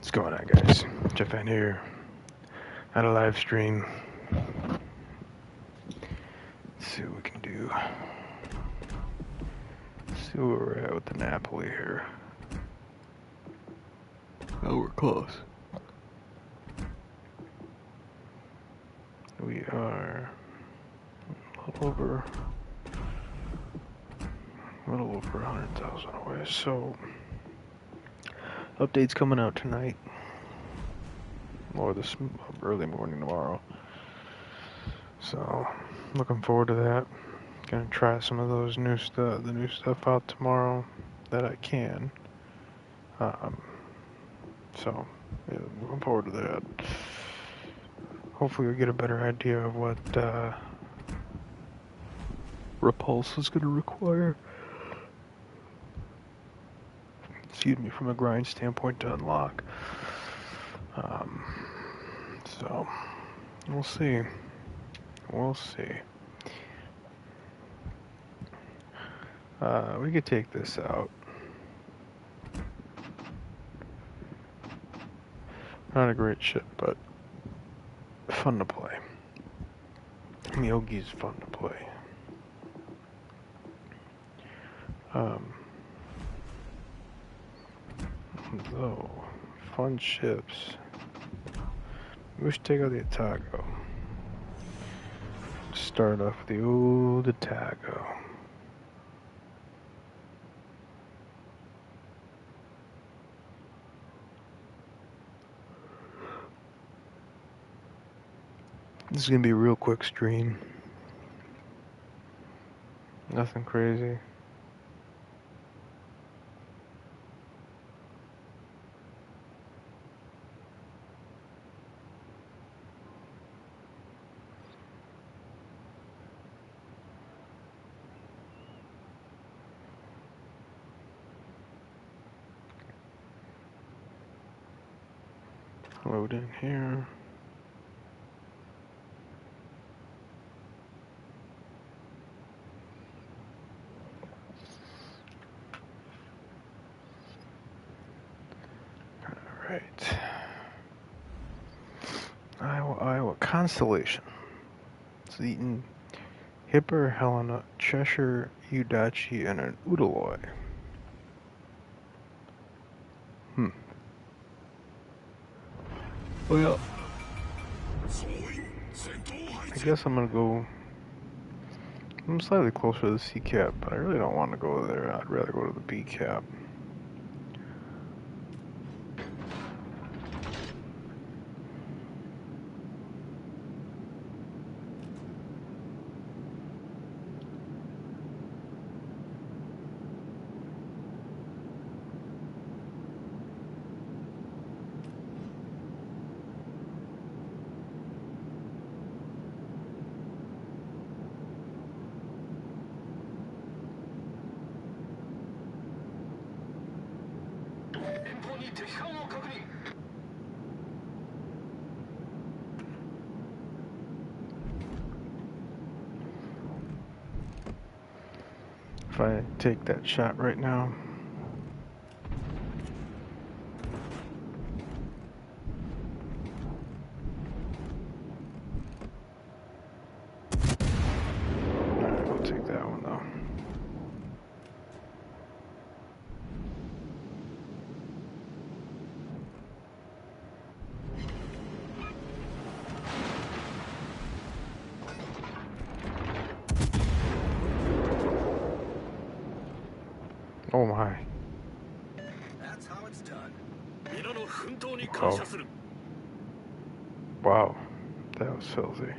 What's going on, guys? Jeff Van here at a live stream. Let's see what we can do. Let's see where we're at with the Napoli here. Oh, we're close. We are a little over 100,000 away. So, updates coming out tonight, or this early morning tomorrow. So, looking forward to that. Gonna try some of those the new stuff out tomorrow that I can. So, yeah, looking forward to that. Hopefully we'll get a better idea of what Repulse is going to require. Excuse me, from a grind standpoint to unlock. So, we'll see. We'll see. We could take this out. Not a great ship, but fun to play. Miyogi's fun to play. Though, fun ships. We should take out the Atago. Start off with the old Atago. This is gonna be a real quick stream. Nothing crazy. Load in here. Alright. Iowa Constellation. It's eaten Hipper, Helena, Cheshire, Udachi, and an Udaloy. Well, I guess I'm gonna go. I'm slightly closer to the C cap, but I really don't want to go there. I'd rather go to the B cap. If I take that shot right now. Alright, I'll take that one though. Oh my. That's how it's done. Oh. Wow. That was filthy.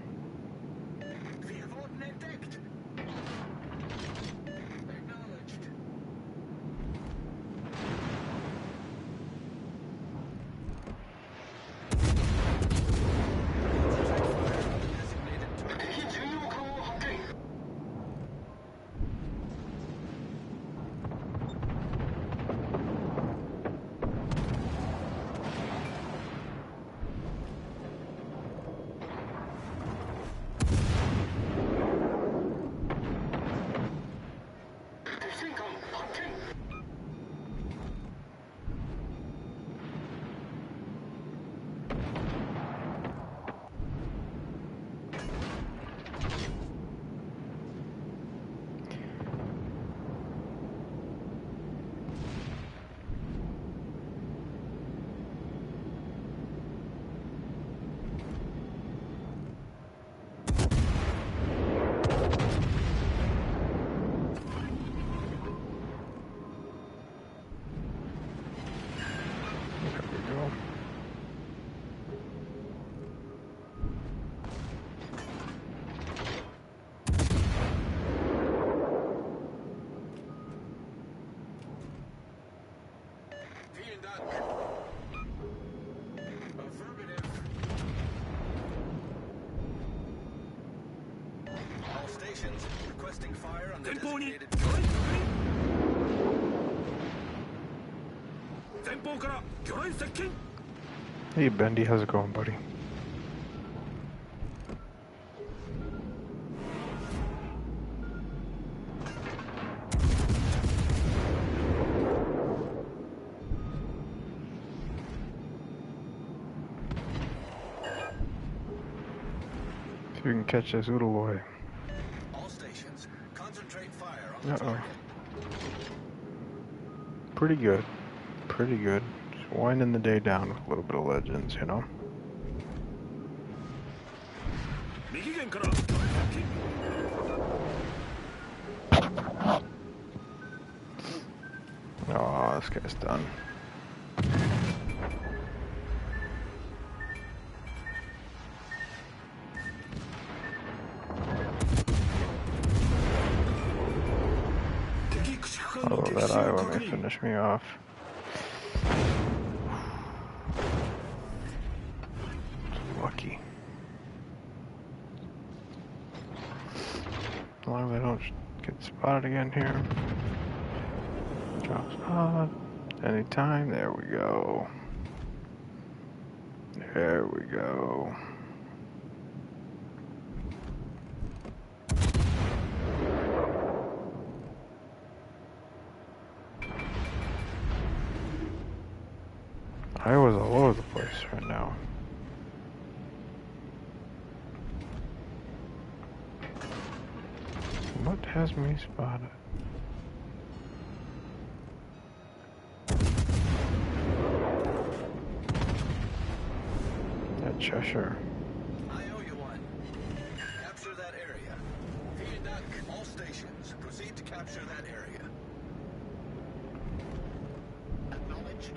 on the designated Hey Bendy, how's it going, buddy? See if we can catch this little boy. All stations, concentrate fire on the Uh-oh. Pretty good. Pretty good. Just winding the day down with a little bit of legends, you know? Oh, this guy's done. Oh, that Iowa may finish me off. Lucky. As long as I don't get spotted again here. Drops off. Anytime. There we go. There we go. Iowa's all over the place right now. What has me spotted? That Cheshire. I owe you one. Capture that area. Feedback all stations. Proceed to capture that area. Acknowledged.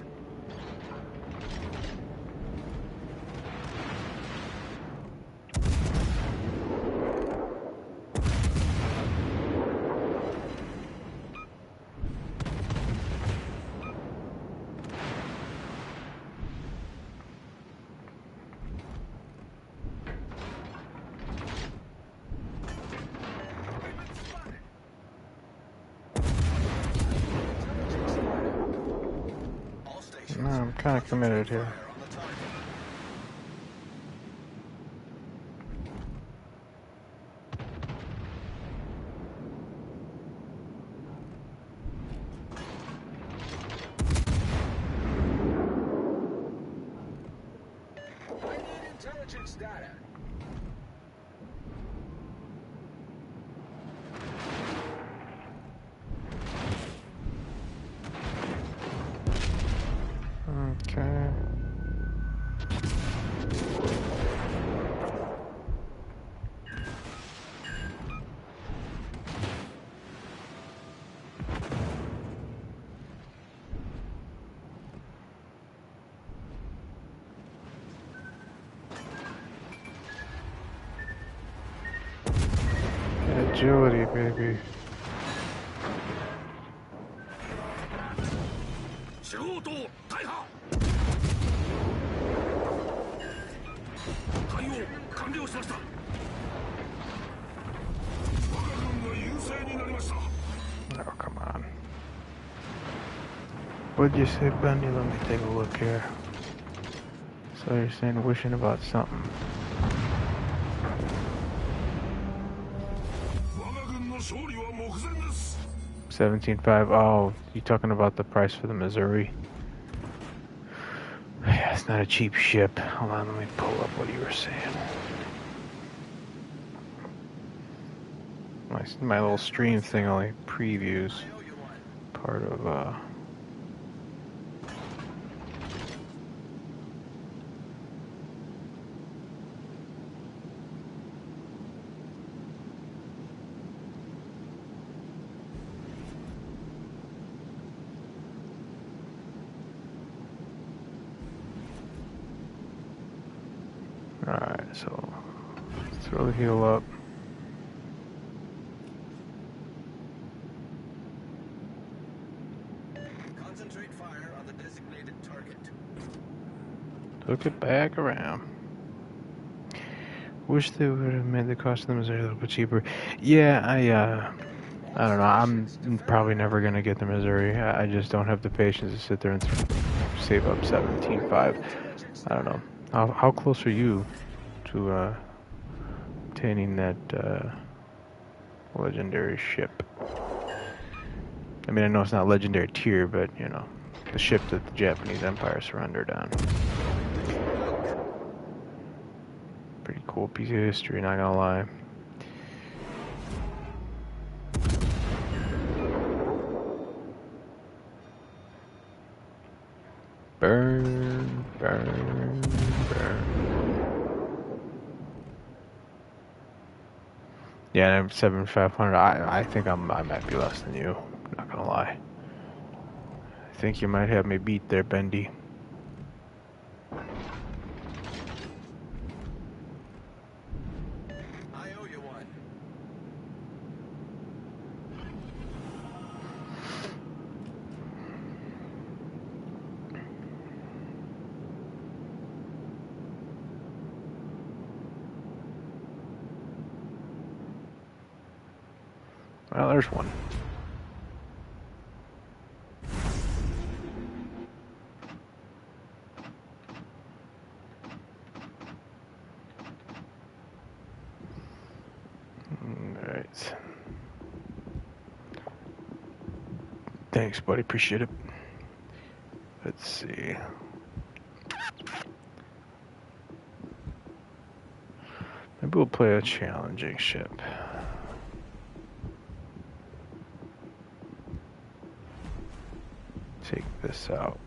No, I'm kind of committed here. I need intelligence data. Okay. Agility, baby. Oh, come on. What'd you say, Bendy? Let me take a look here. So you're saying wishing about something. 17.5. Oh, you talking about the price for the Missouri? Yeah, it's not a cheap ship. Hold on, let me pull up what you were saying. My little stream thing only previews part of Alright, so let's really heal up. Concentrate fire on the designated target. Took it back around. Wish they would have made the cost of the Missouri a little bit cheaper. Yeah, I don't know. I'm probably never going to get the Missouri. I just don't have the patience to sit there and save up 17.5. I don't know. How close are you to obtaining that legendary ship? I mean, I know it's not legendary tier, but, you know, the ship that the Japanese Empire surrendered on. Pretty cool piece of history, not gonna lie. Burn, burn, burn. Yeah, I'm 7,500. I think I might be less than you. Not gonna lie. I think you might have me beat there, Bendy. I owe you one. Well, there's one. Alright. Thanks, buddy. Appreciate it. Let's see. Maybe we'll play a challenging ship. Take this out.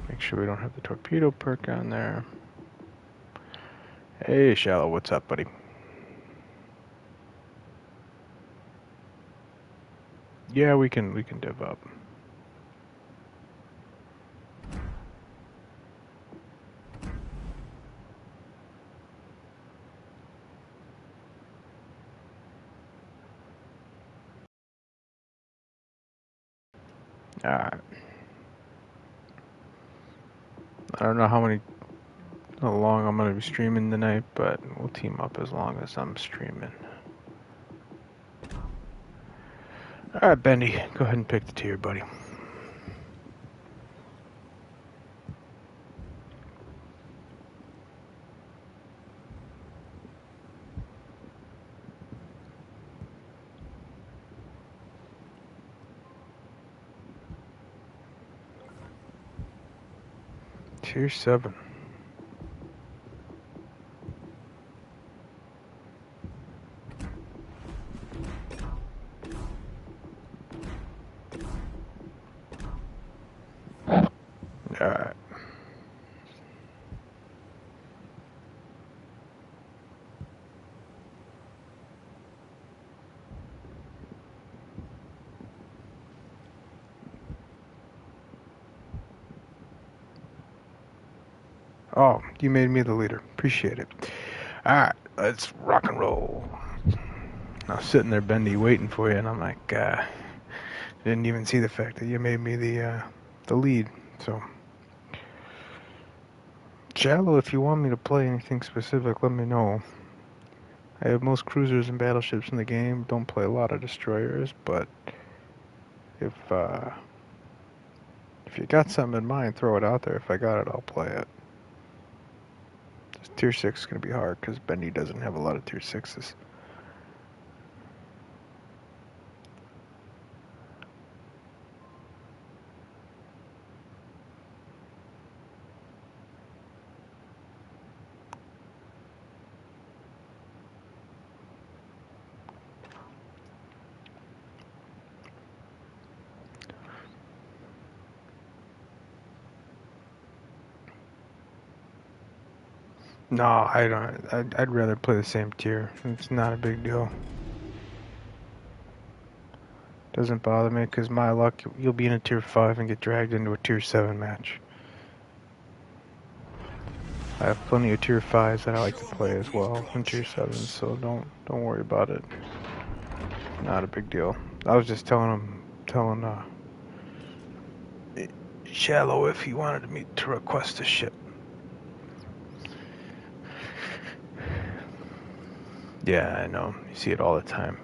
Make sure we don't have the torpedo perk on there. Hey, Shallow, what's up, buddy? Yeah, we can div up. Alright. I don't know how long I'm gonna be streaming tonight, but we'll team up as long as I'm streaming. Alright, Bendy, go ahead and pick the tier, buddy. Tier 7. Alright. Oh, you made me the leader. Appreciate it. Alright, let's rock and roll. I was sitting there, Bendy, waiting for you, and I'm like, didn't even see the fact that you made me the lead. So, Shallow, if you want me to play anything specific, let me know. I have most cruisers and battleships in the game. Don't play a lot of destroyers, but if you got something in mind, throw it out there. If I got it, I'll play it. Tier 6 is going to be hard because Bendy doesn't have a lot of tier 6s. No, I don't. I'd rather play the same tier. It's not a big deal. Doesn't bother me because my luck, you'll be in a tier 5 and get dragged into a tier 7 match. I have plenty of tier 5s that I like to play as well, and tier 7s, so don't worry about it. Not a big deal. I was just telling Shallow if he wanted me to request a ship. Yeah, I know. You see it all the time.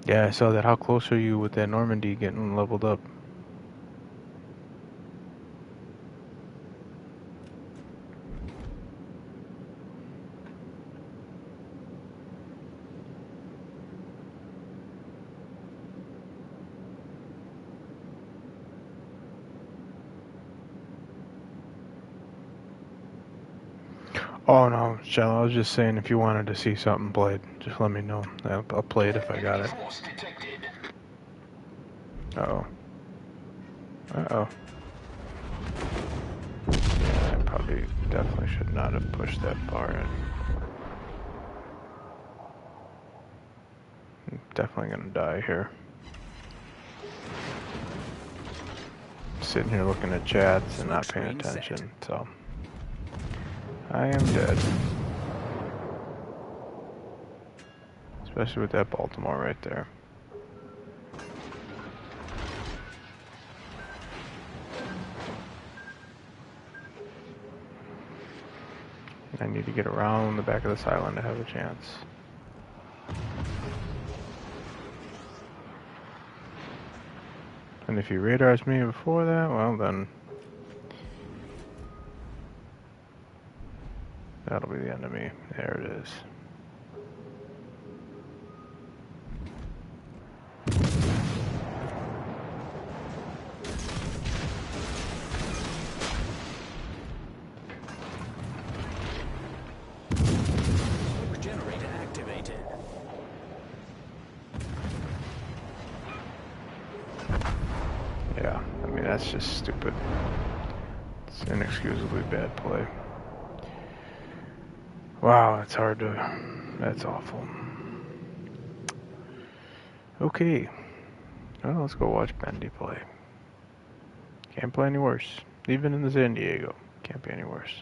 Yeah, I saw that. How close are you with that Normandy getting leveled up? Oh no, Shallow, I was just saying if you wanted to see something played, just let me know. I'll play it if I got it. Uh-oh. Uh-oh. Yeah, I probably definitely should not have pushed that far in. I'm definitely gonna die here. Sitting here looking at chats and not paying attention, so I am dead. Especially with that Baltimore right there. I need to get around the back of this island to have a chance. And if he radars me before that, well then that'll be the end of me. There it is. Generator activated. Yeah, I mean that's just stupid. It's inexcusably bad play. Wow, it's hard to... That's awful. Okay. Well, let's go watch Bendy play. Can't play any worse. Even in the San Diego. Can't be any worse.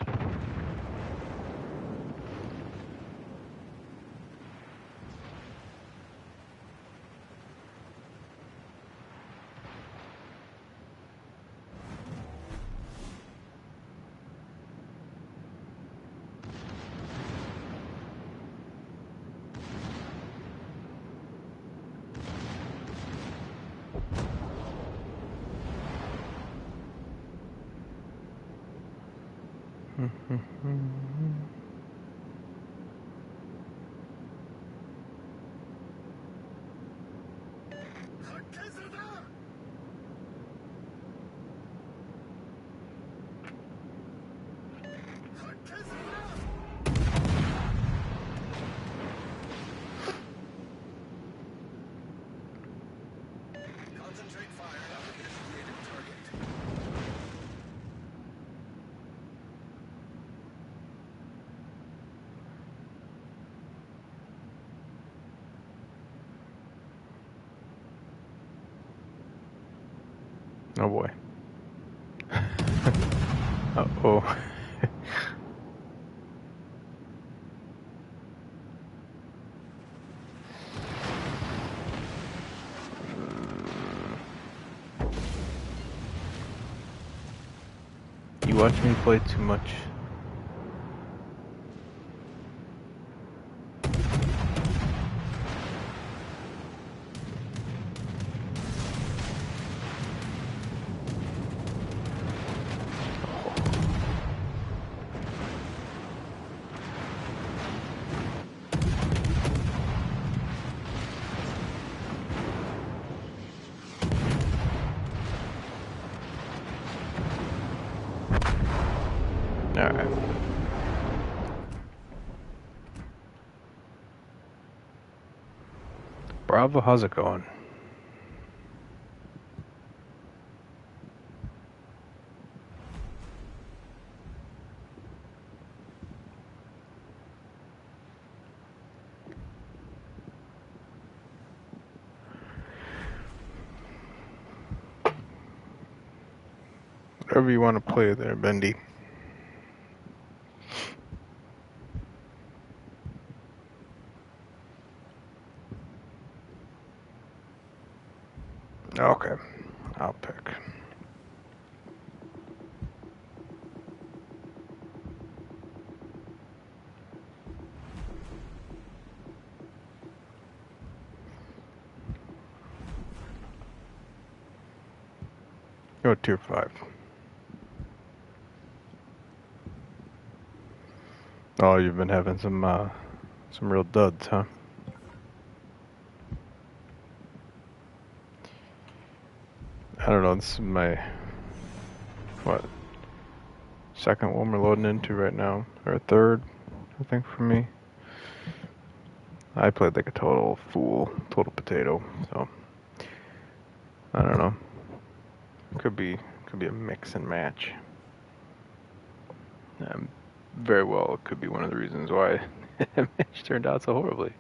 Concentrate fire on the designated target. Oh boy. Uh-oh. You watch me play too much. Alright. Bravo, how's it going? Whatever you want to play there, Bendy. Okay, I'll pick. Go tier 5. Oh, you've been having some real duds, huh? I don't know, this is my, what, second one we're loading into right now, or third, I think, for me. I played like a total fool, total potato, so I don't know. Could be a mix and match. Very well, it could be one of the reasons why the match turned out so horribly.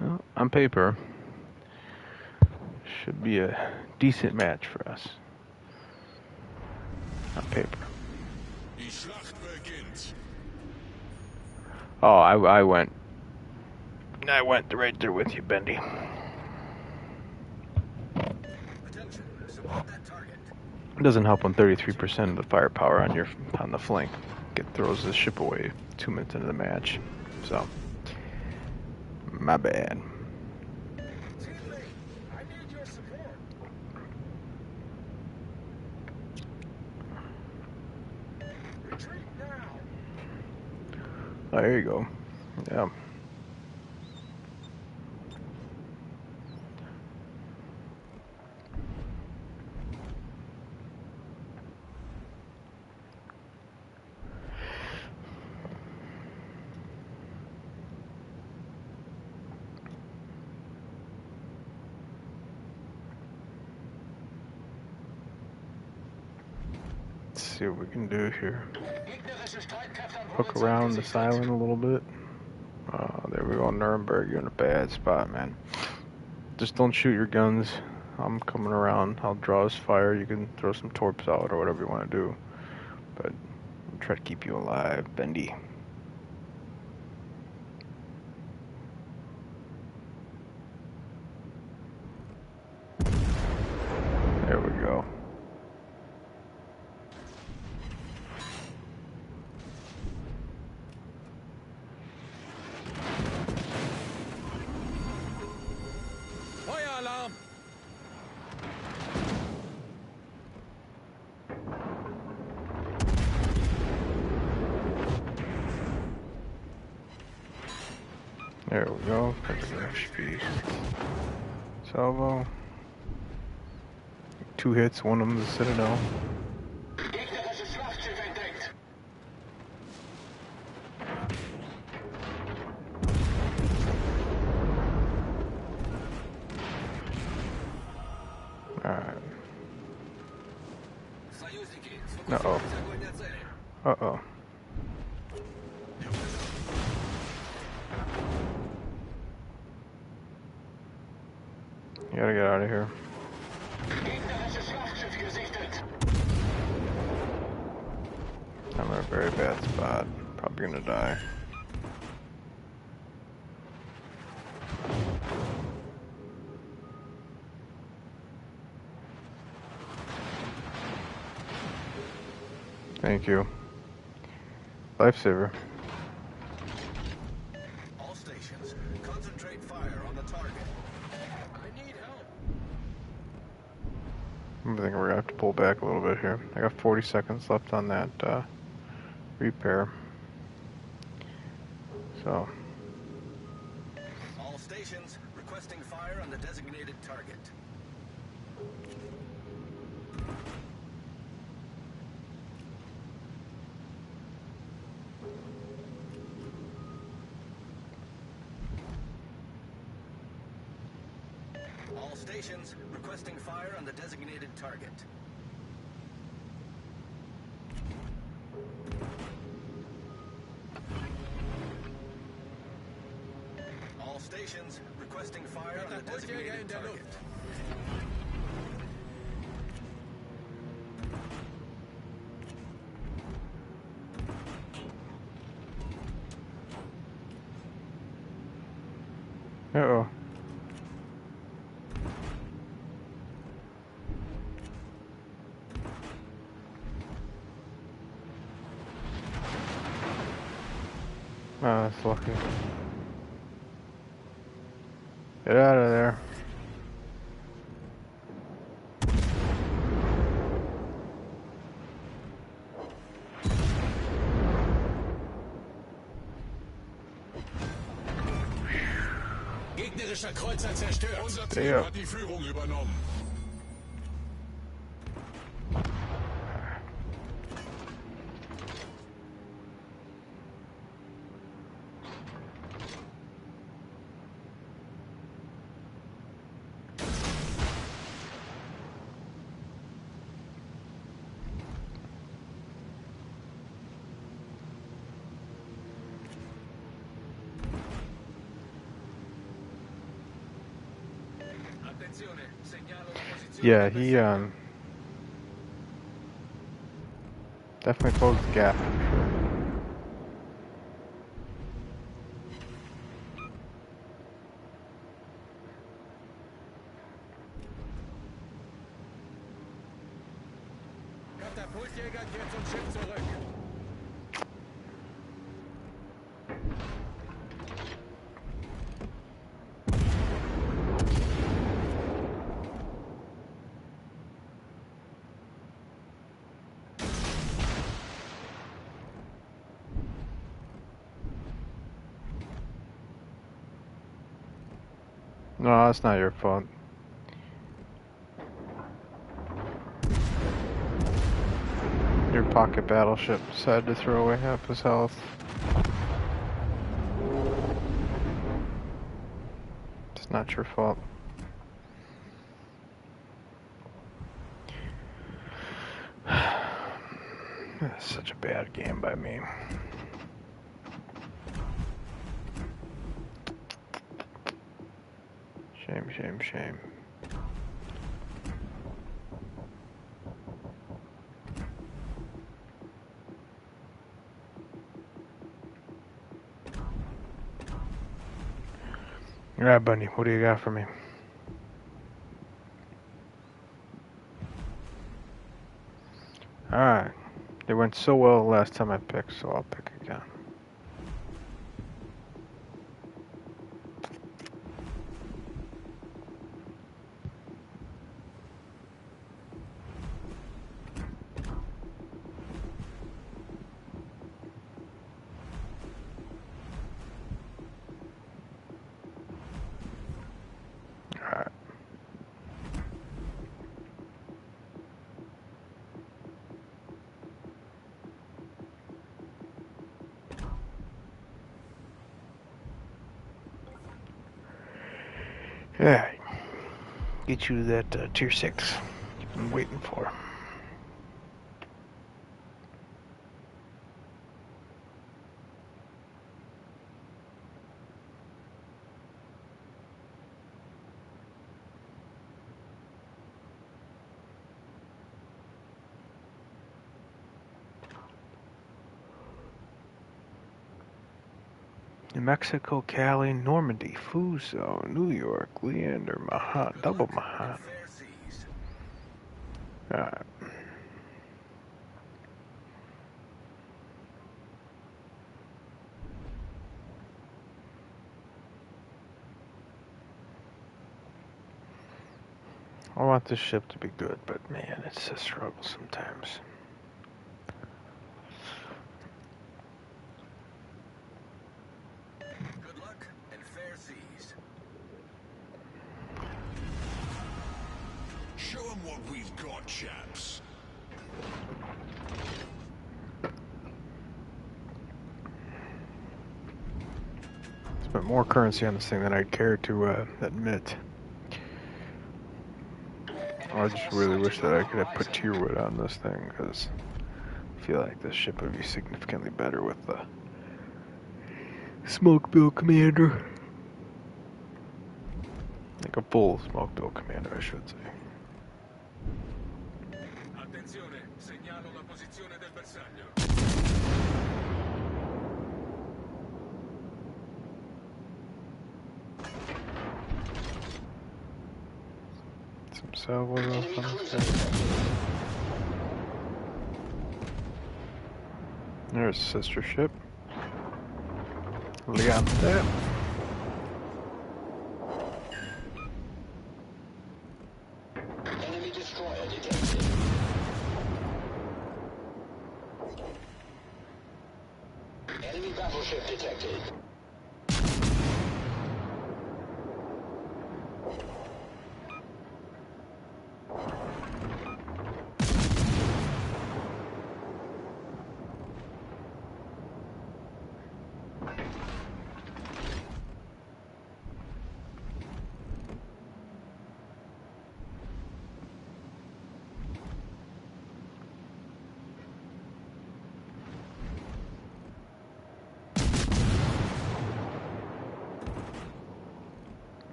Well, on paper, should be a decent match for us. On paper. Oh, I went right there with you, Bendy. It doesn't help when 33% of the firepower on the flank throws the ship away 2 minutes into the match. So, my bad. Oh, there you go. Yeah. Let's see what we can do here. Hook around this island a little bit. There we go, Nuremberg. You're in a bad spot, man. Just don't shoot your guns. I'm coming around. I'll draw his fire. You can throw some torps out or whatever you want to do. But I'll try to keep you alive, Bendy. There we go. Fire alarm! There we go. Perfect HP. Salvo. 2 hits, one of them is a Citadel. Alright. Uh-oh. Uh-oh. You gotta get out of here. I'm in a very bad spot. Probably gonna die. Thank you. Lifesaver. All stations, concentrate fire on the target. I need help. I think we're gonna have to pull back a little bit here. I got 40 seconds left on that repair. So. All stations, requesting fire on the designated target. All stations, requesting fire on the designated target. All stations, requesting fire on the designated target. Uh-oh. Oh, that's lucky. Get out of there. Gegnerischer Kreuzer zerstört. Unser Stay Team up. hat die Führung übernommen. Yeah, he definitely closed the gap for sure. Katapultjäger kehrt zum Schiff zurück. No, that's not your fault. Your pocket battleship decided to throw away half his health. It's not your fault. That's such a bad game by me. Shame, shame, shame. Alright, Bunny, what do you got for me? Alright. It went so well last time I picked, so I'll pick again. Alright. Alright. Get you that tier 6 you've been waiting for. New Mexico, Cali, Normandy, Fuso, New York, Leander, Mahan, double Mahan. Alright. I want this ship to be good, but man, it's a struggle sometimes. Good luck and fair seas. Show them what we've got, chaps. Spent more currency on this thing than I'd care to admit. I just really wish that I could have put tier wood on this thing, because I feel like this ship would be significantly better with the smoke bill commander. Like a full smoke bill commander, I should say. Attenzione, segnalo la posizione del bersaglio. Some salvos Enemy off on cruiser this guy. detected. There's sister ship. Ligante. Enemy destroyer detected. Enemy battleship detected.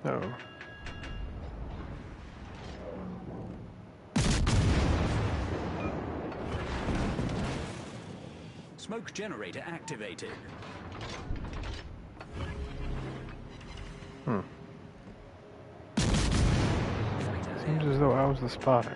Oh. Smoke generator activated. Seems as though I was the spotting.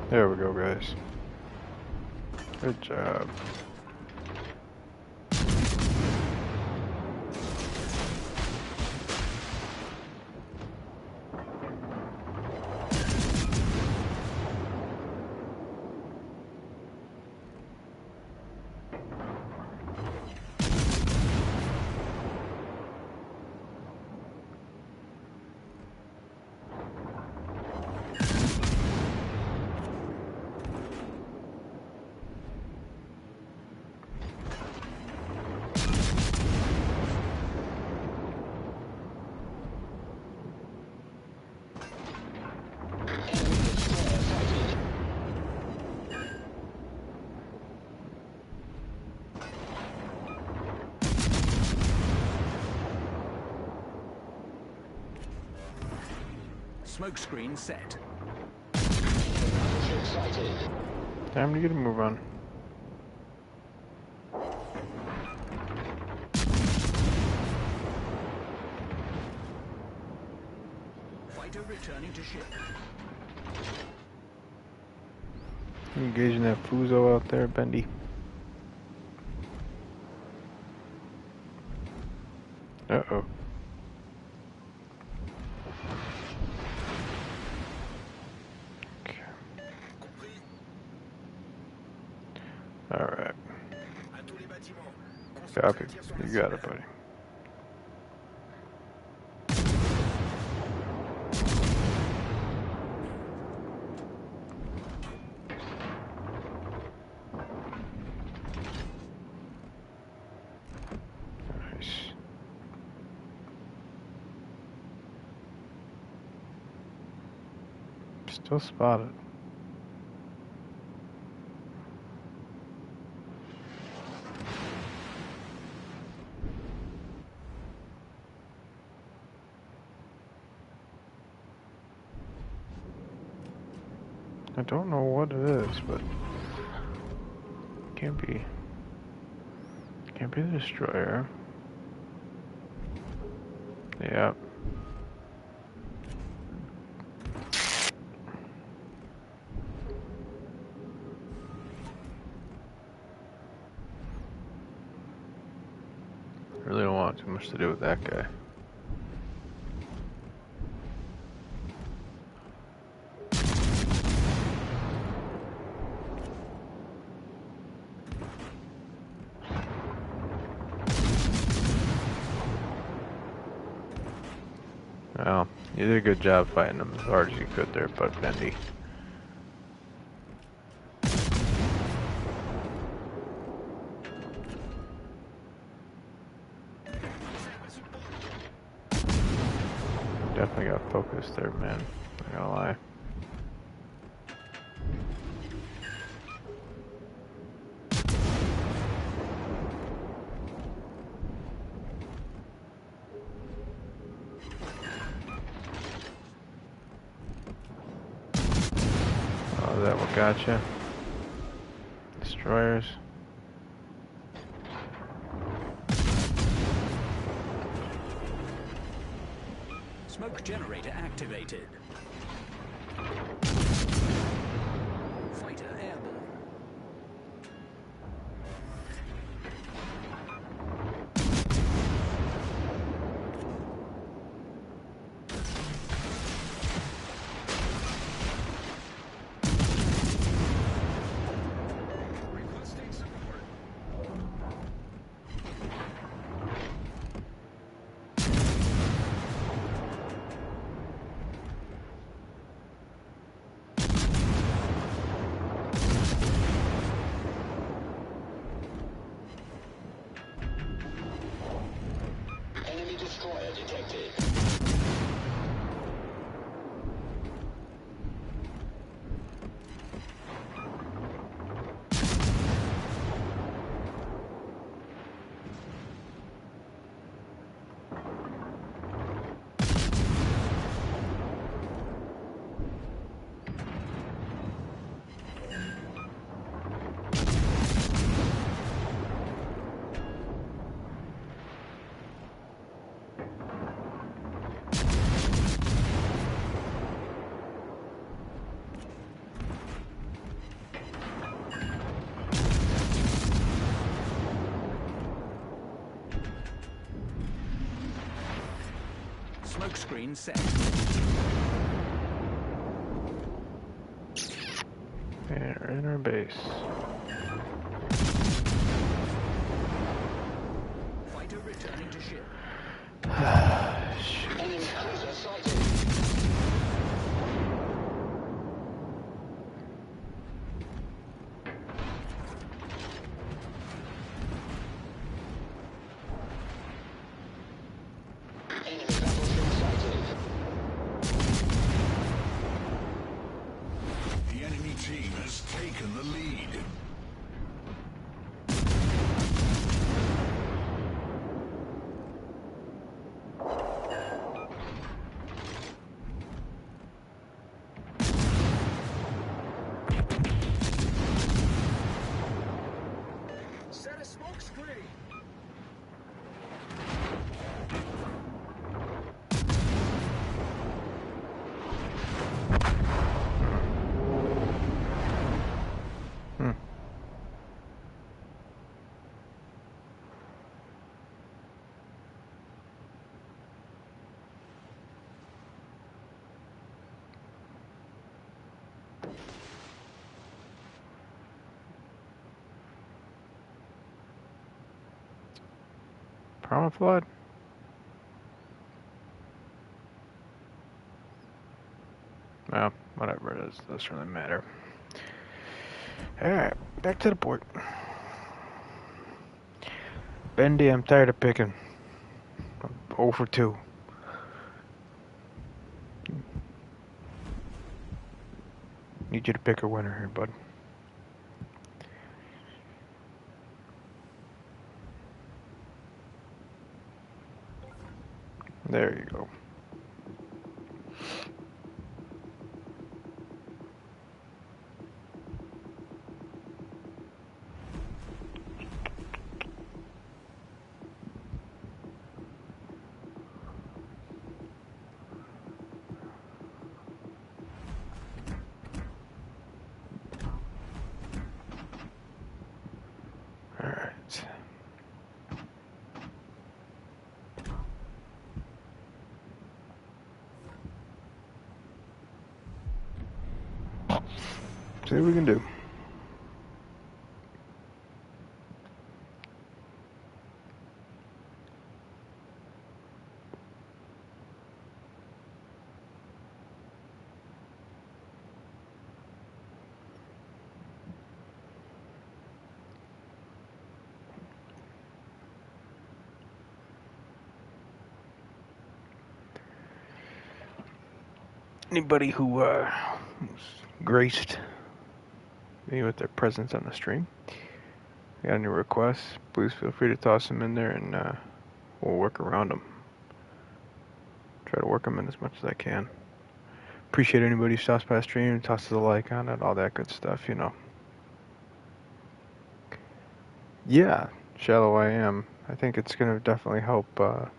There we go, guys. Good job. Smoke screen set. Battleship sighted. Time to get a move on. Fighter returning to ship. Engaging that Fuzo out there, Bendy. Uh-oh. Okay. Alright. À tous les bâtiments. Copy. Concentrez tir sur la You got it, cible. buddy. Nice. Still spotted. I don't know what it is, but can't be the destroyer. Yeah. Really don't want too much to do with that guy. Well, you did a good job fighting him as hard as you could there, Bud Bendy. Definitely got focused there, man. Not gonna lie. Was that what got you? Destroyers. Smoke generator activated. Fighter airborne. Requesting support. Enemy destroyer detected. Smoke screen set. They're in our base. Fighter returning to ship. Shit. Enemy cruiser sighted. Enemy battleship sighted. The enemy team has taken the lead. Set a smoke screen. Hmm. Perma flood? Well, whatever it is, doesn't really matter. Alright, back to the port. Bendy, I'm tired of picking. I'm 0 for 2. Need you to pick a winner here, bud. There you go. Alright. See what we can do. Anybody who was graced me with their presence on the stream, got any requests, please feel free to toss them in there and we'll work around them. Try to work them in as much as I can. Appreciate anybody who stops by the stream, tosses a like on it, all that good stuff, you know. Yeah, shallow I am. I think it's going to definitely help the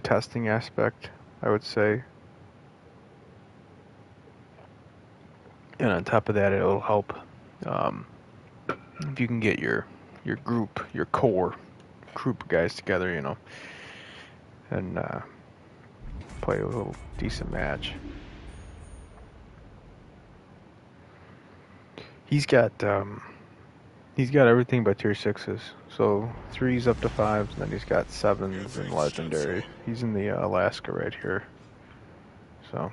testing aspect, I would say. And on top of that, it'll help if you can get your group, your core group of guys together, you know, and play a little decent match. He's got everything but tier 6s, so 3s up to 5s, and then he's got 7s and legendary. He's in the Alaska right here, so.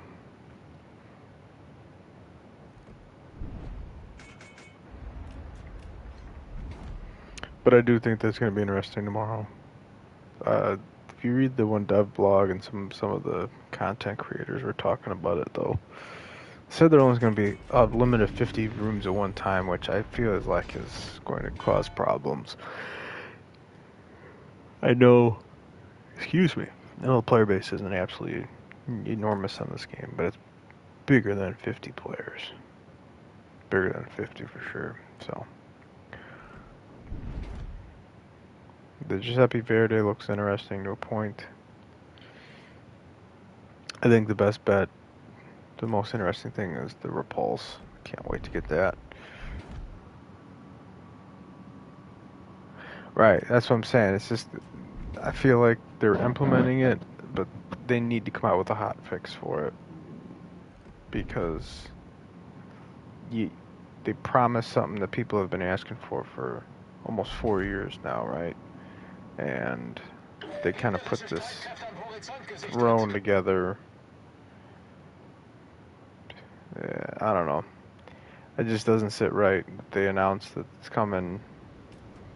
But I do think that's going to be interesting tomorrow. If you read the one dev blog and some of the content creators were talking about it, though, said there only going to be a limit of 50 rooms at one time, which I feel is going to cause problems. I know, excuse me, I know the player base isn't absolutely enormous on this game, but it's bigger than 50 players. Bigger than 50 for sure, so. The Giuseppe Verde looks interesting to a point. I think the best bet, the most interesting thing is the Repulse. Can't wait to get that. Right, that's what I'm saying. It's just, I feel like they're implementing it, but they need to come out with a hot fix for it. Because they promised something that people have been asking for almost 4 years now, right? And they kind of put this thrown together. I don't know. It just doesn't sit right. They announced that it's coming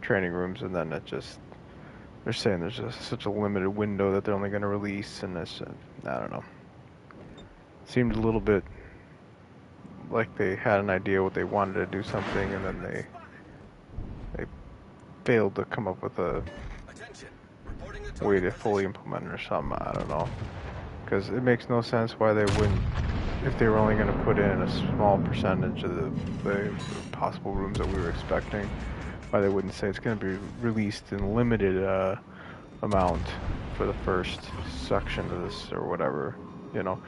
training rooms, and then they're saying there's just such a limited window that they're only going to release, and this, I don't know. Seemed a little bit like they had an idea what they wanted to do something, and then they failed to come up with a way to fully implement it or something. I don't know, because it makes no sense why they wouldn't, if they were only going to put in a small percentage of the possible rooms that we were expecting, why they wouldn't say it's going to be released in limited amount for the first section of this or whatever, you know.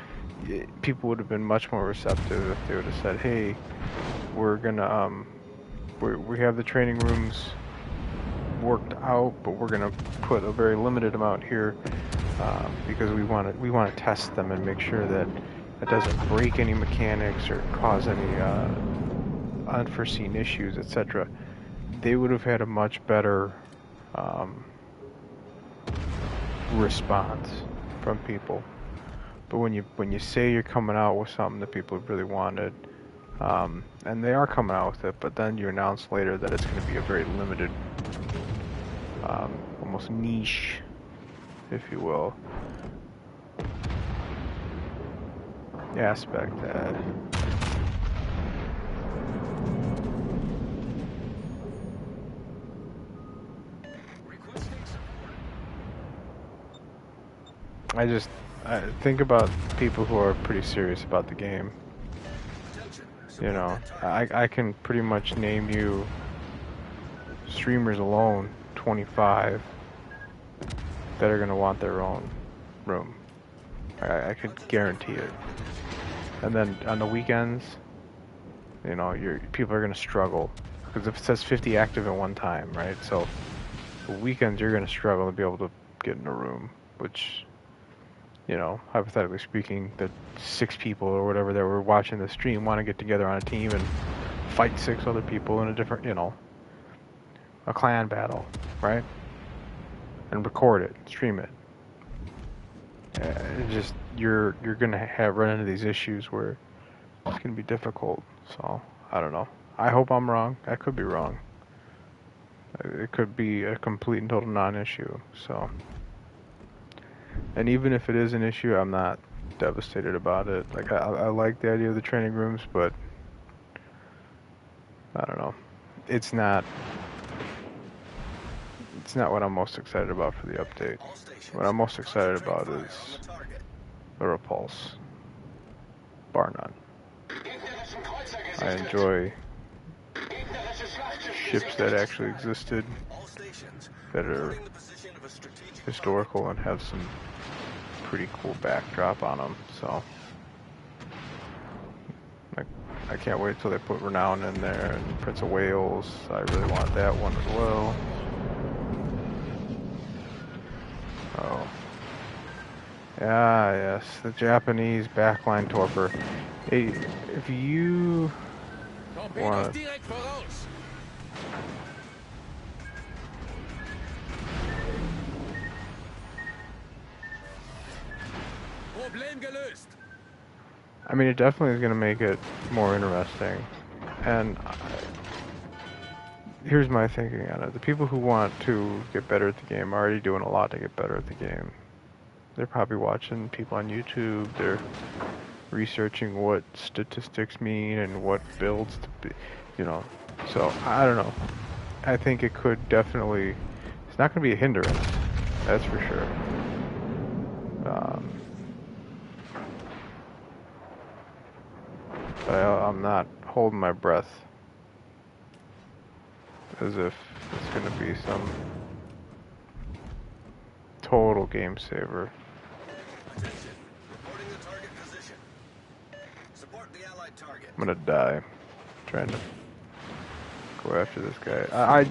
People would have been much more receptive if they would have said, hey, we're gonna we have the training rooms worked out, but we're gonna put a very limited amount here because we want to test them and make sure that it doesn't break any mechanics or cause any unforeseen issues, etc. They would have had a much better response from people. But when you say you're coming out with something that people really wanted, and they are coming out with it, but then you announce later that it's going to be a very limited, almost niche, if you will, aspect that. I think about people who are pretty serious about the game. You know, I can pretty much name you streamers alone, 25, that are going to want their own room. I could guarantee it. And then on the weekends, you know, people are going to struggle. Because if it says 50 active at one time, right? So the weekends you're going to struggle to be able to get in a room, which, you know, hypothetically speaking, the 6 people or whatever that were watching the stream want to get together on a team and fight 6 other people in a different, you know, a clan battle, right? And record it, stream it. Just you're gonna run into these issues where it's gonna be difficult. So I don't know. I hope I'm wrong. I could be wrong. It could be a complete and total non-issue. So. And even if it is an issue, I'm not devastated about it. Like, I like the idea of the training rooms, but I don't know. It's not what I'm most excited about for the update. What I'm most excited about is a repulse. Bar none. I enjoy ships that actually existed, All stations that are reporting the position of a strategic historical and have some pretty cool backdrop on them. So I can't wait till they put Renown in there and Prince of Wales. I really want that one as well. Oh. Ah, yes, the Japanese backline torpor. Hey, if you want, direkt voraus. Problem gelöst. I mean, it definitely is going to make it more interesting. And here's my thinking on it. The people who want to get better at the game are already doing a lot to get better at the game. They're probably watching people on YouTube. They're researching what statistics mean and what builds to be, you know. So, I don't know. I think it could definitely, it's not going to be a hindrance. That's for sure. But I'm not holding my breath as if it's going to be some total game saver. attention. Reporting the target position. Support the allied target. I'm going to die trying to go after this guy.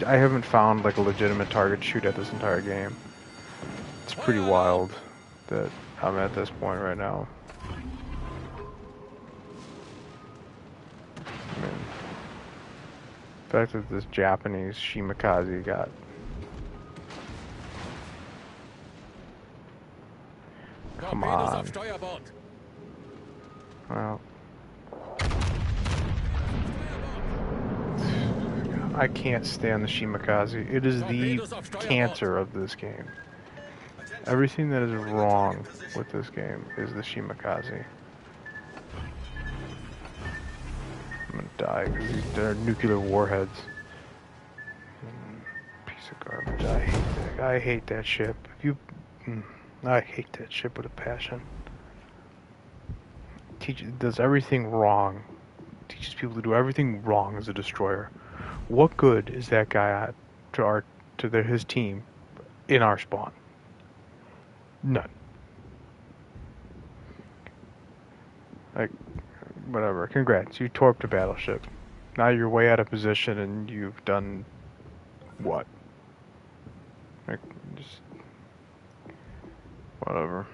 I haven't found like a legitimate target to shoot at this entire game. It's pretty wild that I'm at this point right now. I mean, the fact that this Japanese Shimakaze got come on. Well, I can't stand the Shimakaze. It is the cancer of this game. Everything that is wrong with this game is the Shimakaze. I'm gonna die because they're nuclear warheads. Piece of garbage. I hate that. I hate that ship. I hate that ship with a passion. Does everything wrong. Teaches people to do everything wrong as a destroyer. What good is that guy at to his team in our spawn? None. Like, whatever. Congrats, you torped a battleship. Now you're way out of position and you've done what? Like, just whatever.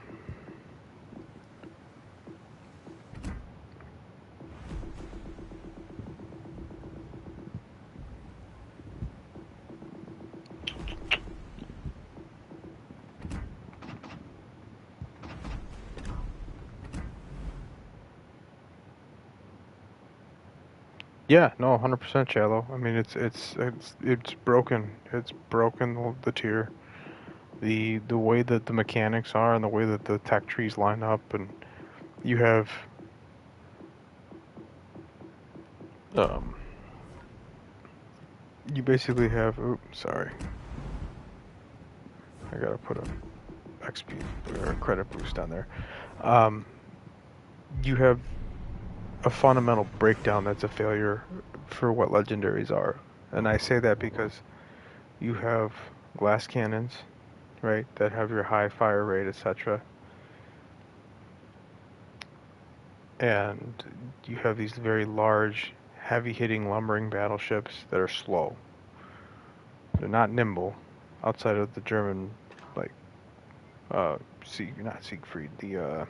Yeah, no, 100% shallow. I mean, it's broken. It's broken the tier. The way that the mechanics are and the way that the tech trees line up, and you have you basically have. Oops, sorry. I gotta put a XP or a credit boost on there. You have a fundamental breakdown that's a failure for what legendaries are. And I say that because you have glass cannons, right, that have your high fire rate, etc. And you have these very large, heavy-hitting, lumbering battleships that are slow. They're not nimble, outside of the German, like, not Siegfried, the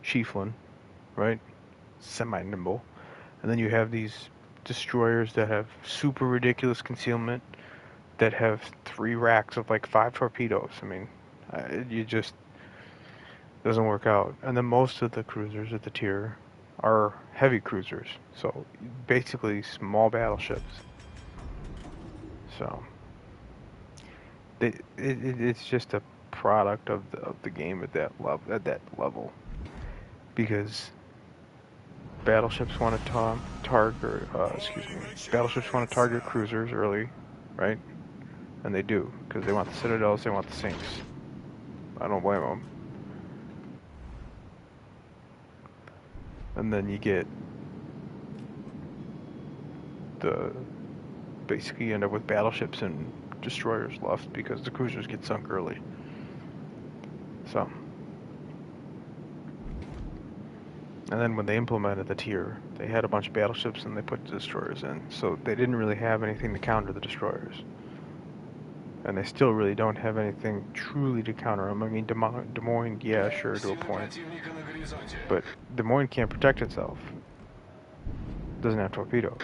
Schieffelin, right? Semi-nimble. And then you have these destroyers that have super ridiculous concealment that have 3 racks of like 5 torpedoes. I mean, you just doesn't work out. And then most of the cruisers at the tier are heavy cruisers, so basically small battleships. So it's just a product of the game at that level, because battleships want to battleships want to target cruisers early, right? And they do, because they want the citadels, they want the sinks. I don't blame them. and then you get basically end up with battleships and destroyers left because the cruisers get sunk early. So, and then when they implemented the tier, they had a bunch of battleships and they put the destroyers in, so they didn't really have anything to counter the destroyers. And they still really don't have anything truly to counter them. I mean, Des Moines, yeah, sure, to a point. But Des Moines can't protect itself. It doesn't have torpedoes.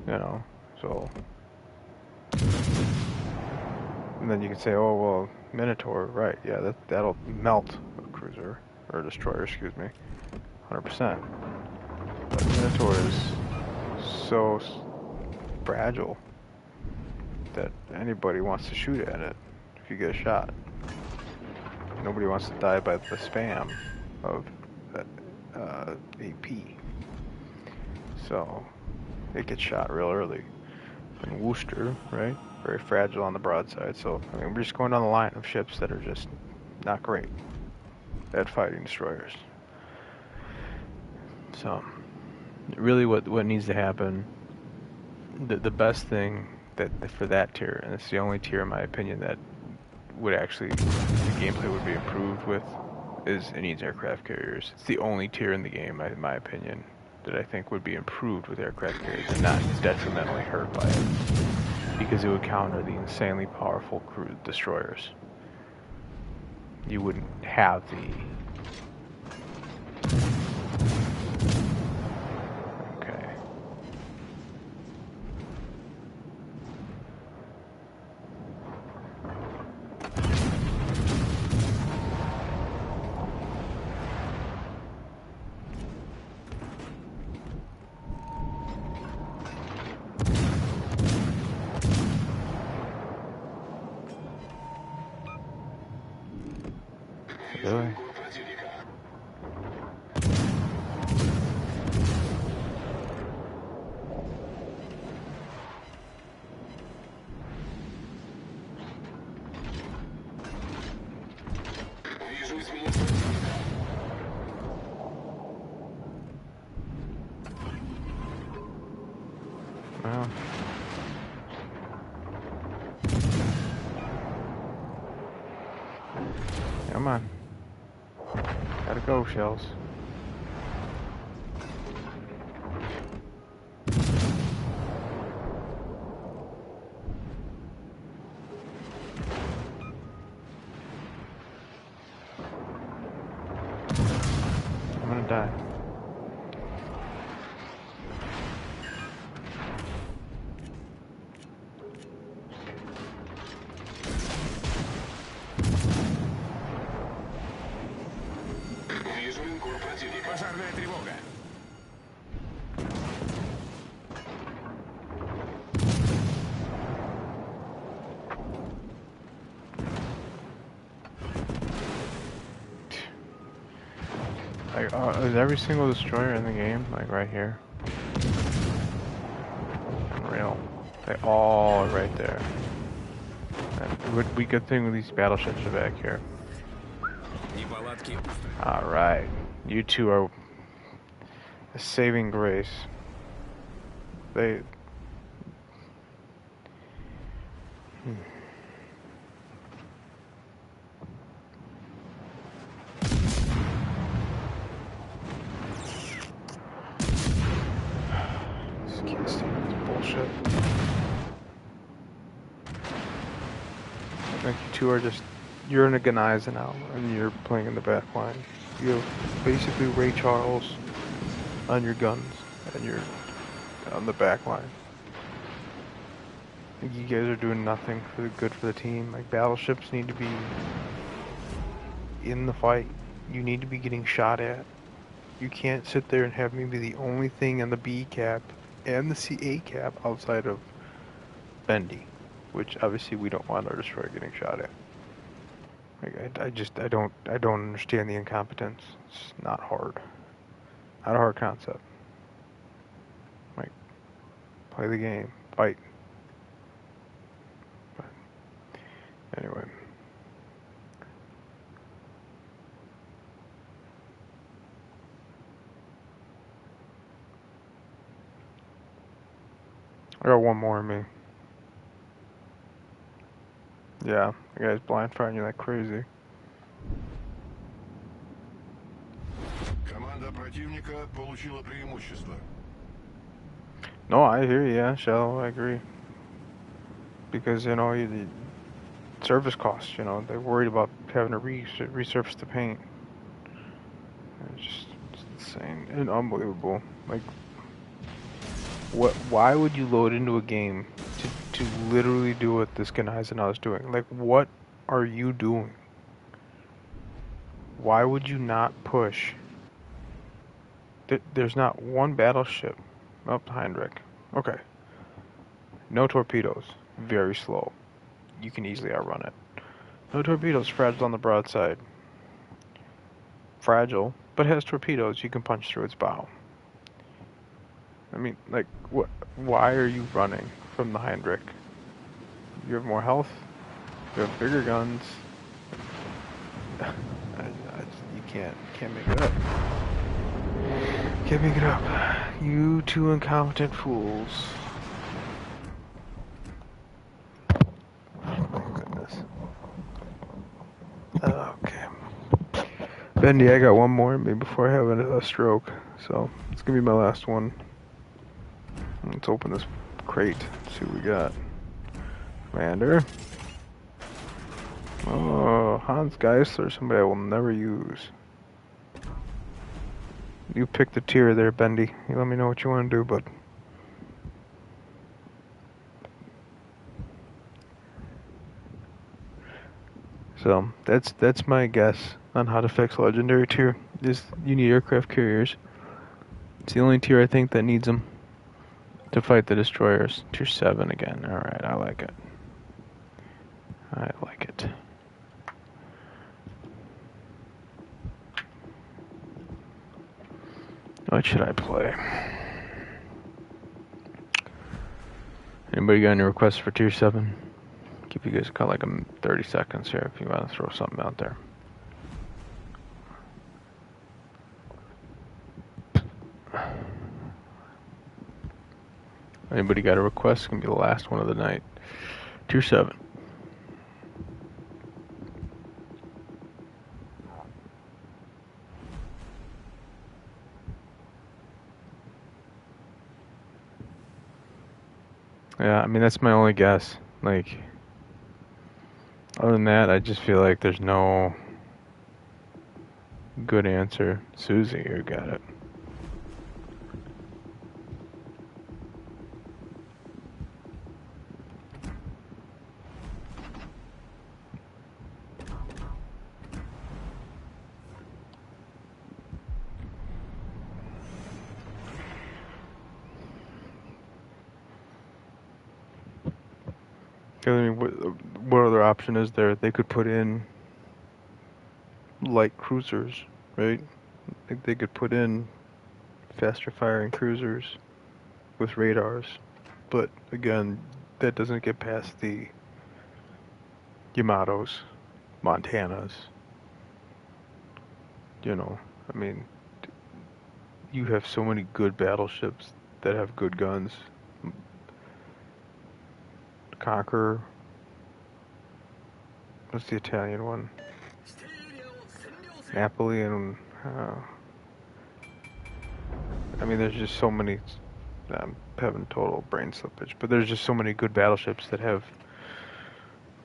You know, so... And then you can say, oh, well, Minotaur, right, yeah, that'll melt a cruiser, or a destroyer, excuse me, 100%. But Minotaur is so fragile that anybody wants to shoot at it if you get a shot. Nobody wants to die by the spam of AP. So it gets shot real early. And Worcester, right? Very fragile on the broadside. So I mean, we're just going down the line of ships that are just not great at fighting destroyers. So really, what needs to happen? The best thing that for that tier, and it's the only tier in my opinion that would actually the gameplay would be improved with, is it needs aircraft carriers. It's the only tier in the game, in my opinion, that I think would be improved with aircraft carriers and not detrimentally hurt by it, because it would counter the insanely powerful cruise destroyers. You wouldn't have the... Okay. Really? Well... Come on. Gotta go, shells. I'm gonna die. Пожарная тревога. Like, is every single destroyer in the game, like, right here? Unreal. They all are right there. And would be good thing with these battleships are back here. Неполадки. Alright. You two are a saving grace. They... Just can't stand this bullshit. Like, you two are just... You're in a Ganiza now, and you're playing in the back line. You have basically Ray Charles on your guns, and you're on the back line. You guys are doing nothing for the good for the team. Like, battleships need to be in the fight. You need to be getting shot at. You can't sit there and have me be the only thing on the B cap and the CA cap outside of Bendy, which obviously we don't want our destroyer getting shot at. Like, I don't understand the incompetence. It's not hard. Not a hard concept. Like, play the game, fight. But anyway. I got one more in me. Yeah, the guy's blind firing you like crazy. Команда противника получила преимущество. No, I hear you, yeah, Shell, I agree. Because, you know, the service costs, you know, they're worried about having to resurface the paint. It's insane and unbelievable. Like, why would you load into a game to literally do what this Gneisenau is doing? Like, what are you doing? Why would you not push? There's not one battleship up Heinrich. Okay. No torpedoes. Very slow. You can easily outrun it. No torpedoes. Fragile on the broadside. Fragile, but has torpedoes. You can punch through its bow. I mean, like, what? Why are you running from the Heinrich? You have more health. You have bigger guns. You can't make it up. Can't make it up. You two incompetent fools. My goodness. Okay. Bendy, I got one more in me before I have a stroke, so it's gonna be my last one. Let's open this crate, see what we got. Commander. Oh, Hans Geisler, somebody I will never use. You pick the tier there, Bendy. You let me know what you want to do, bud. So that's my guess on how to fix legendary tier. You need aircraft carriers. It's the only tier I think that needs them to fight the destroyers. Tier 7 again. All right, I like it. I like it. What should I play? Anybody got any requests for tier 7? Give you guys like 30 seconds here if you want to throw something out there. Anybody got a request? It's gonna be the last one of the night. Tier 7. Yeah, I mean that's my only guess. Like, other than that, I just feel like there's no good answer. Susie, you got it. I mean, what other option is there? They could put in light cruisers, right? Like they could put in faster firing cruisers with radars, but again, that doesn't get past the Yamatos, Montanas. You know, I mean, you have so many good battleships that have good guns. Conqueror. What's the Italian one? Napoli and I mean, there's just so many. I'm having total brain slippage, but there's just so many good battleships that have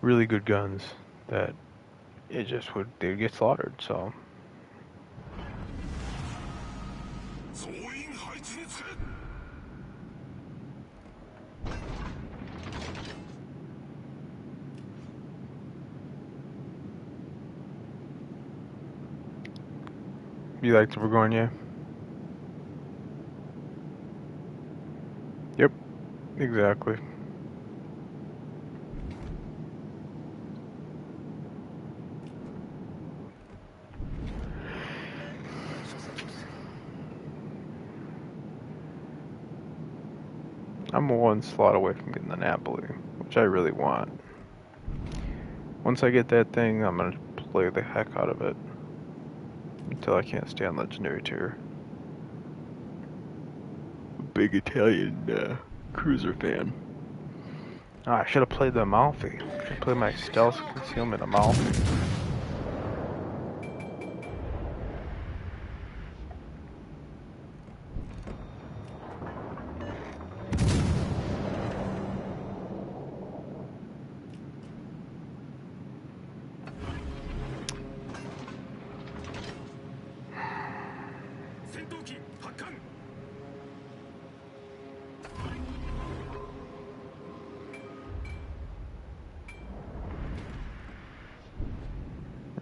really good guns that they would get slaughtered. So. You like the Begonia? Yep, exactly. I'm one slot away from getting the Napoli, which I really want. Once I get that thing, I'm gonna play the heck out of it until I can't stand legendary tier. Big Italian. Cruiser fan. Oh, I should have played the Amalfi. Should have played my stealth concealment Amalfi.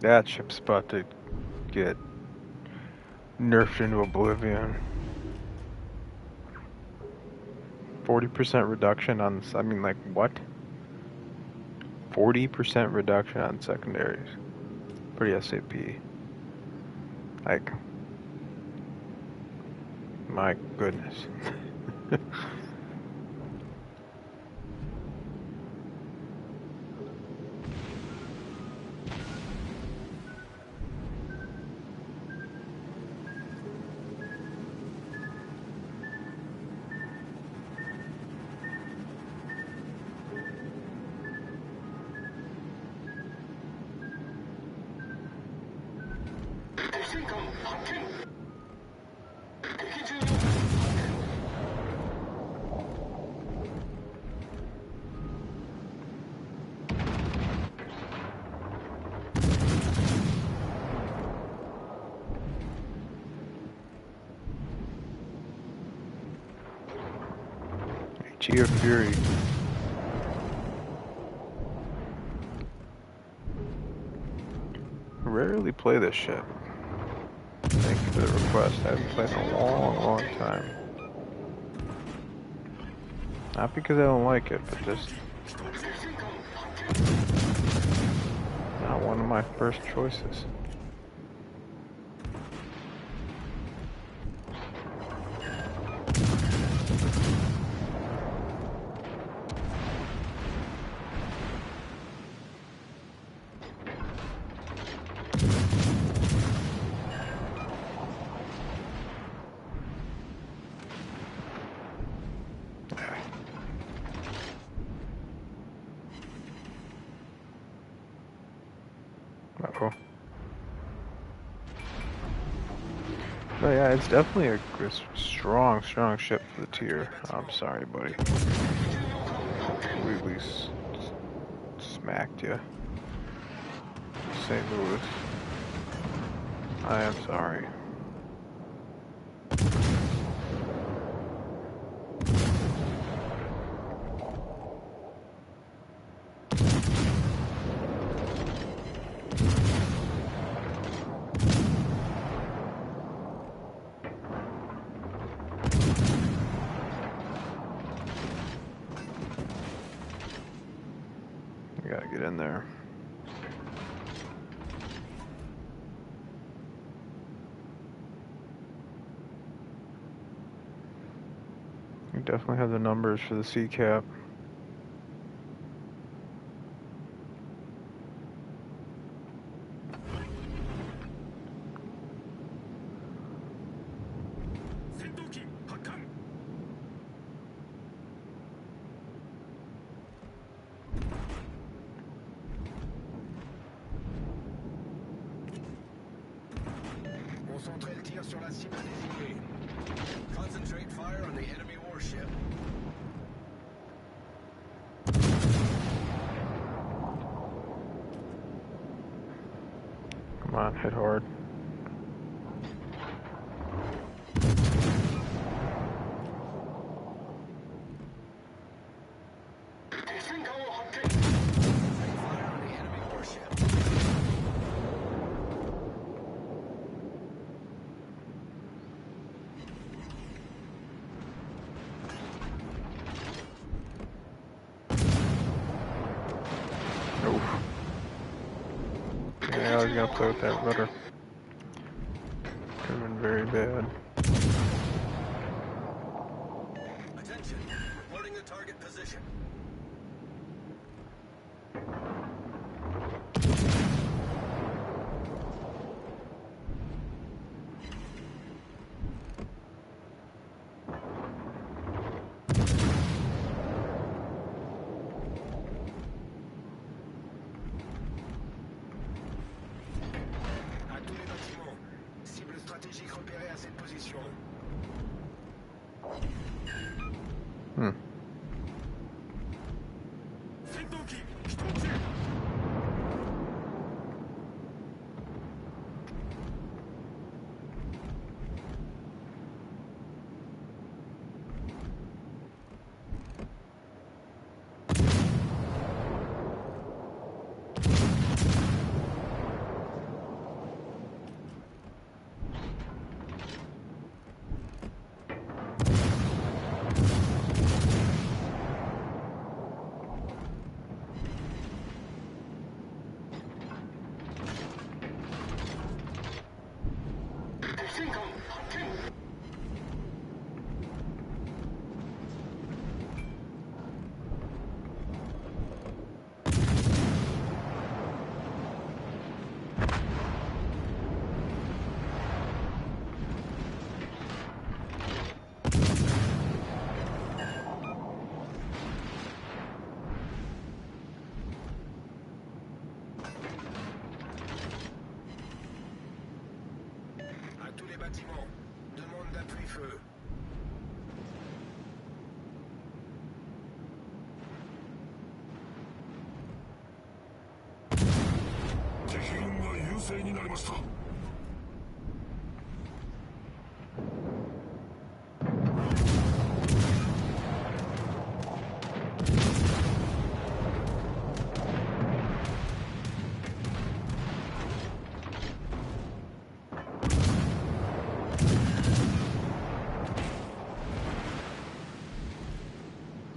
That ship's about to get nerfed into oblivion. 40% reduction on, I mean, like, what? 40% reduction on secondaries. Pretty SAP. Like, my goodness. Geo Fury. Rarely play this shit. Thank you for the request. I haven't played in a long time. Not because I don't like it, but just not one of my first choices. Uh-oh. No, yeah, it's definitely a strong ship for the tier. I'm sorry, buddy. We smacked you. St. Louis. I am sorry. We gotta get in there. We definitely have the numbers for the C cap. Concentrez le tir sur la cible désignée. Concentrate fire on the enemy warship. Come on, hit hard. Yeah, I was gonna play with that rudder. Could have been very bad. Attention, reporting the target position. Hmm. 戦闘機飛行中。 À tous les bâtiments, demande d'appui-feu.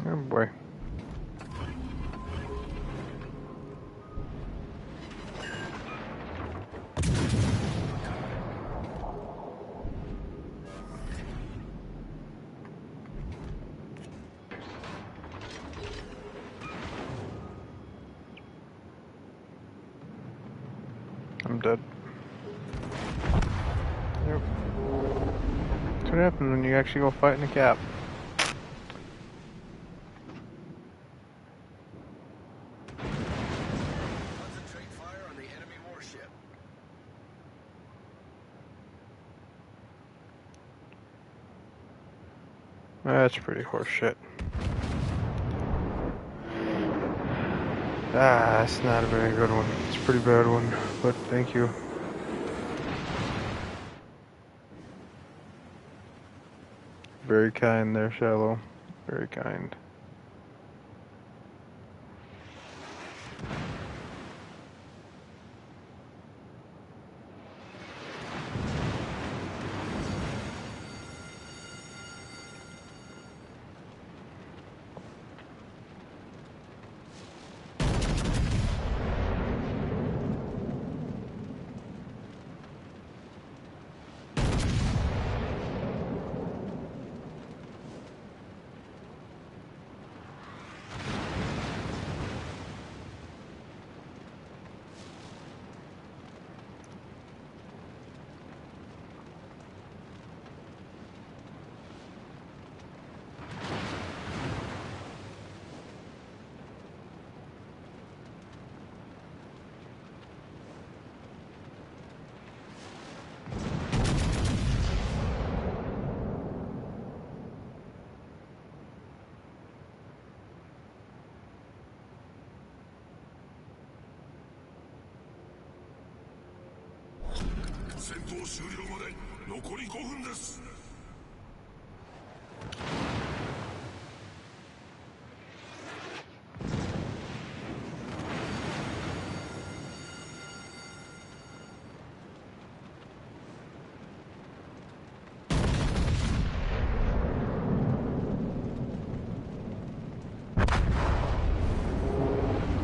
Oh boy. I'm dead. Yep. That's what happens when you actually go fight in a cap. Concentrate fire on the enemy warship. That's pretty horseshit. Ah, that's not a very good one. It's a pretty bad one, but thank you. Very kind there, Shallow. Very kind.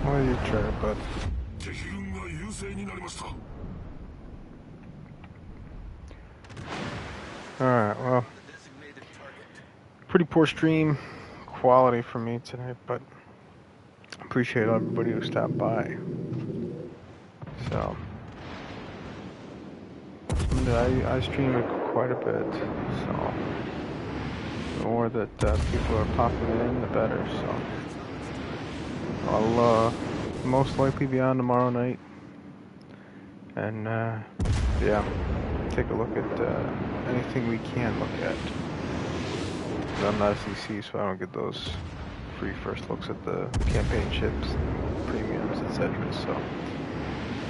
Why you try, bud? Alright, well, The designated target. pretty poor stream quality for me tonight, but appreciate everybody who stopped by. So, I stream it quite a bit, so the more that people are popping in, the better. So, I'll most likely be on tomorrow night, and yeah, take a look at anything we can look at. I'm not a CC, so I don't get those free first looks at the campaign ships, premiums, etc. So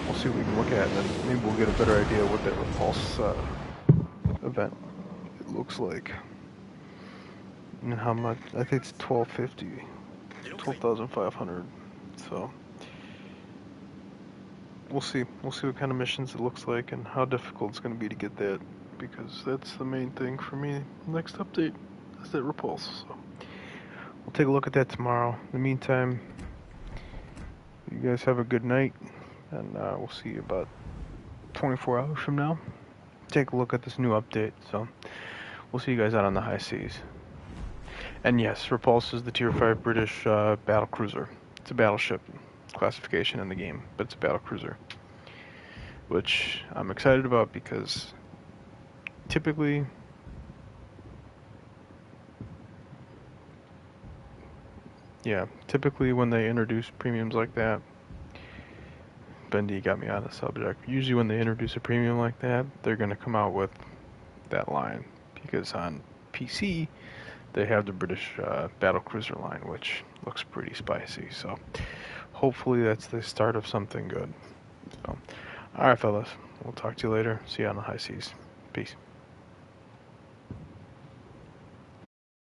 we'll see what we can look at, and then maybe we'll get a better idea what that Repulse event it looks like, and how much. I think it's 1250, 12,500. So we'll see. We'll see what kind of missions it looks like and how difficult it's going to be to get that, because that's the main thing for me. Next update is that Repulse. So we'll take a look at that tomorrow. In the meantime, you guys have a good night, and we'll see you about 24 hours from now. Take a look at this new update. So we'll see you guys out on the high seas. And yes, Repulse is the Tier 5 British battle cruiser. It's a battleship classification in the game, but it's a battle cruiser, which I'm excited about because typically when they introduce premiums like that, Bendy got me on the subject. Usually when they introduce a premium like that, they're going to come out with that line, because on PC they have the British battle cruiser line, which looks pretty spicy. So hopefully that's the start of something good. So, alright fellas, we'll talk to you later. See you on the high seas. Peace.